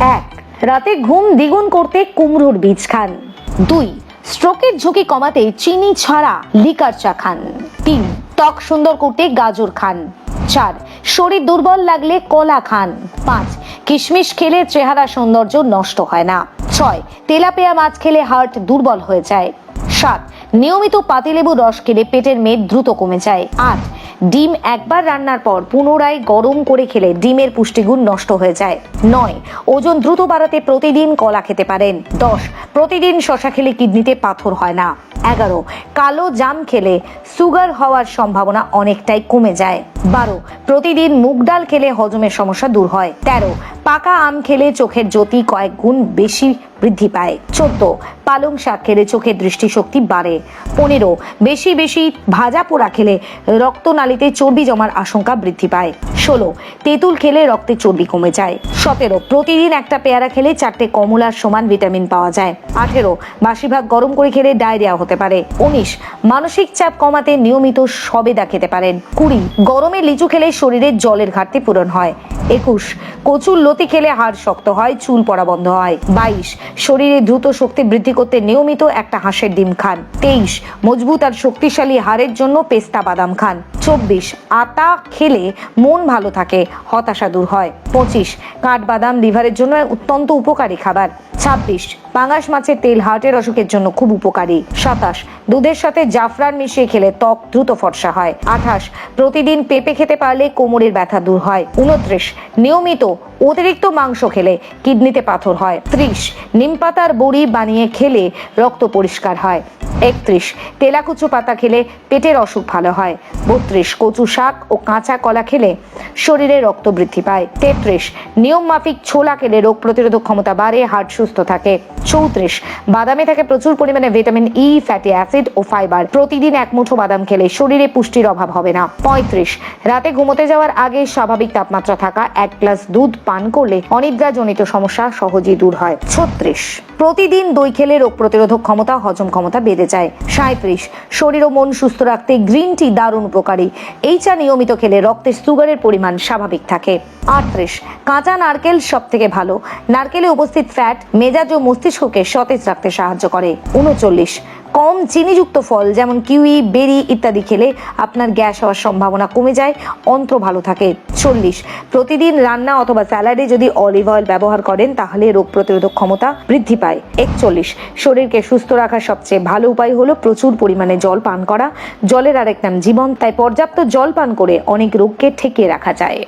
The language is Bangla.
এক, রাতে ঘুম দ্বিগুণ করতে কুমড়োর বীজ খান। 2, স্ট্রোকের ঝুঁকি কমাতে চিনি ছাড়া লিকার চা খান। 3, ত্বক সুন্দর করতে গাজর খান। 4, শরীর দুর্বল লাগলে কলা খান। 5, কিশমিশ খেলে চেহারা সৌন্দর্য নষ্ট হয় না। 6, তেলাপিয়া মাছ খেলে হার্ট দুর্বল হয়ে যায়। 7, নিয়মিত পাতিলেবুর রস খেলে পেটের মেদ দ্রুত কমে যায়। 8, ডিম একবার রান্নার পর পুনরায় গরম করে খেলে ডিমের পুষ্টিগুণ নষ্ট হয়ে যায়। 9, ওজন দ্রুত বাড়াতে প্রতিদিন কলা খেতে পারেন। 10, প্রতিদিন শসা খেলে কিডনিতে পাথর হয় না। 11, কালো জাম খেলে সুগার হওয়ার সম্ভাবনা অনেকটাই কমে যায়। 12, প্রতিদিন মুগ ডাল খেলে হজমের সমস্যা দূর হয়। 13, পাকা আম খেলে চোখের জ্যোতি কয়েক গুণ বেশি বৃদ্ধি পায়। 14, পালং শাক খেলে চোখের দৃষ্টিশক্তি বাড়ে। 15, বেশি বেশি ভাজা পোড়া খেলে রক্তনালীতে চর্বি জমার আশঙ্কা বৃদ্ধি পায়। 16, তেঁতুল খেলে রক্তে চর্বি কমে যায়। 17, প্রতিদিন একটা পেয়ারা খেলে 4টে কমলার সমান ভিটামিন পাওয়া যায়। 18, বাসি ভাত গরম করে খেলে ডায়রিয়া হতে পারে। 19, মানসিক চাপ কমাতে নিয়মিত সবেদা খেতে পারেন। 20, গরমে লিচু খেলে শরীরের জলের ঘাটতি পূরণ হয়। 21, কচুর লতি খেলে হাড় শক্ত হয়, চুল পড়া বন্ধ হয়। 22, শরীরে দ্রুত শক্তি বৃদ্ধি করতে নিয়মিত একটা হাঁসের ডিম খান। 23, মজবুত আর শক্তিশালী হাড়ের জন্য পেস্তা বাদাম খান। 24, আতা খেলে মন ভালো থাকে, হতাশা দূর হয়। 25, কাঠবাদাম লিভারের জন্য অত্যন্ত উপকারী খাবার। 26, পাঙ্গাস মাছের তেল হার্টের অসুখের জন্য খুব উপকারী। 27, দুধের সাথে জাফরান মিশিয়ে খেলে ত্বক দ্রুত ফর্সা হয়। 28, প্রতিদিন পেঁপে খেতে পারলে কোমরের ব্যথা দূর হয়। 29, নিয়মিত অতিরিক্ত মাংস খেলে কিডনিতে পাথর হয়। 30, নিম পাতার বড়ি বানিয়ে খেলে রক্ত পরিষ্কার হয়। 31, তেলাকুচু পাতা খেলে পেটের অসুখ ভালো হয়। 32, কচু শাক ও কাঁচা কলা খেলে শরীরে রক্ত বৃদ্ধি পায়। 33, নিয়ম মাফিক ছোলা খেলে রোগ প্রতিরোধক ক্ষমতা বাড়ে, হার্ট সুস্থ থাকে। 34, বাদামে থাকে প্রচুর পরিমাণে ভিটামিন ই, ফ্যাটি অ্যাসিড ও ফাইবার। প্রতিদিন এক মুঠো বাদাম খেলে শরীরে পুষ্টির অভাব হবে না। 35, রাতে ঘুমোতে যাওয়ার আগে স্বাভাবিক তাপমাত্রা থাকা 1 গ্লাস দুধ পান করলে অনিদ্রাজনিত সমস্যা সহজেই দূর হয়। 36, প্রতিদিন দই খেলে রোগ প্রতিরোধক ক্ষমতা, হজম ক্ষমতা বেড়ে যায়। 37, শরীর ও মন সুস্থ রাখতে গ্রিন টি দারুণ উপকারী। এই চা নিয়মিত খেলে রক্তে সুগারের পরিমাণ স্বাভাবিক থাকে। 38, কাঁচা নারকেল সব থেকে ভালো। নারকেলে উপস্থিত ফ্যাট মেজাজ ও মস্তিষ্ককে সতেজ রাখতে সাহায্য করে। 39, কম চিনিযুক্ত ফল যেমন কিউই, বেরি ইত্যাদি খেলে আপনার গ্যাস হওয়ার সম্ভাবনা কমে যায়, অন্ত্র ভালো থাকে। 40, প্রতিদিন রান্না অথবা স্যালাডে যদি অলিভ অয়েল ব্যবহার করেন তাহলে রোগ প্রতিরোধক ক্ষমতা বৃদ্ধি পায়। 41, শরীরকে সুস্থ রাখার সবচেয়ে ভালো উপায় হলো প্রচুর পরিমাণে জল পান করা। জলের আরেক নাম জীবন, তাই পর্যাপ্ত জল পান করে অনেক রোগকে ঠেকিয়ে রাখা যায়।